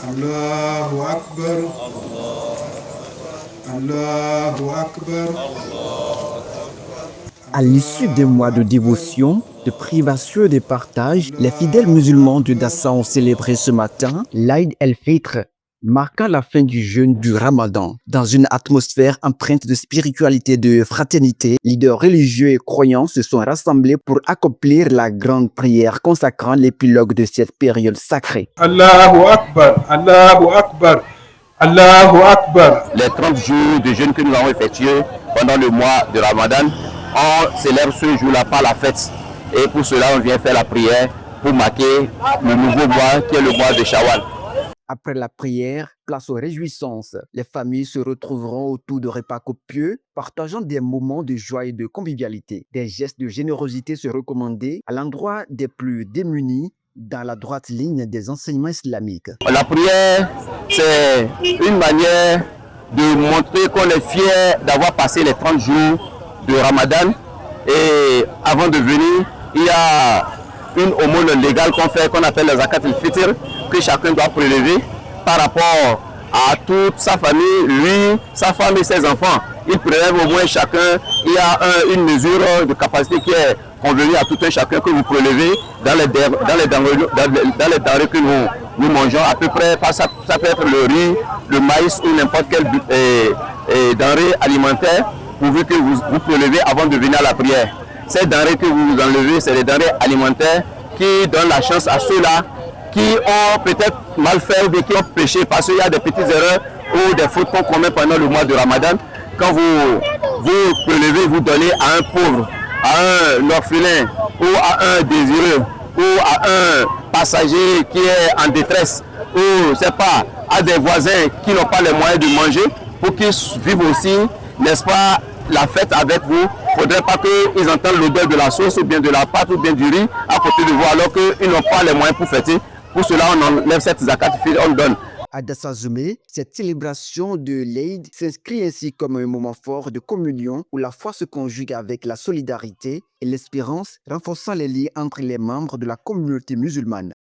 Allahu Akbar. Allahu Akbar. À l'issue des mois de dévotion, de privation et de partage, les fidèles musulmans de Dassa ont célébré ce matin l'Aïd el-Fitr, marquant la fin du jeûne du Ramadan. Dans une atmosphère empreinte de spiritualité et de fraternité, leaders religieux et croyants se sont rassemblés pour accomplir la grande prière consacrant l'épilogue de cette période sacrée. Allahu Akbar. Allahu Akbar. Allahu Akbar. Les 30 jours de jeûne que nous avons effectués pendant le mois de Ramadan, on célèbre ce jour-là par la fête. Et pour cela, on vient faire la prière pour marquer le nouveau mois qui est le mois de Shawwal. Après la prière, place aux réjouissances. Les familles se retrouveront autour de repas copieux, partageant des moments de joie et de convivialité. Des gestes de générosité se recommandaient à l'endroit des plus démunis dans la droite ligne des enseignements islamiques. La prière, c'est une manière de montrer qu'on est fier d'avoir passé les 30 jours de Ramadan. Et avant de venir, il y a une aumône légale qu'on fait, qu'on appelle le zakat al-fitr, que chacun doit prélever par rapport à toute sa famille, lui, sa femme et ses enfants. Il prélève au moins chacun, il y a une mesure de capacité qui est convenue à tout un chacun que vous prélevez dans les denrées que nous mangeons. À peu près, ça peut être le riz, le maïs ou n'importe quelle denrée alimentaire, pourvu que vous prélevez avant de venir à la prière. Ces denrées que vous enlevez, c'est des denrées alimentaires qui donnent la chance à ceux-là qui ont peut-être mal fait ou qui ont péché, parce qu'il y a des petites erreurs ou des fautes qu'on commet pendant le mois de Ramadan. Quand vous prélevez, vous donnez à un pauvre, à un orphelin ou à un désireux ou à un passager qui est en détresse ou c'est pas à des voisins qui n'ont pas les moyens de manger pour qu'ils vivent aussi, n'est-ce pas, la fête avec vous. Il ne faudrait pas qu'ils entendent l'odeur de la sauce ou bien de la pâte ou bien du riz à côté de vous alors qu'ils n'ont pas les moyens pour fêter. Pour cela, on enlève cette zakat, on donne. À Dassazoumé, cette célébration de l'Aïd s'inscrit ainsi comme un moment fort de communion où la foi se conjugue avec la solidarité et l'espérance, renforçant les liens entre les membres de la communauté musulmane.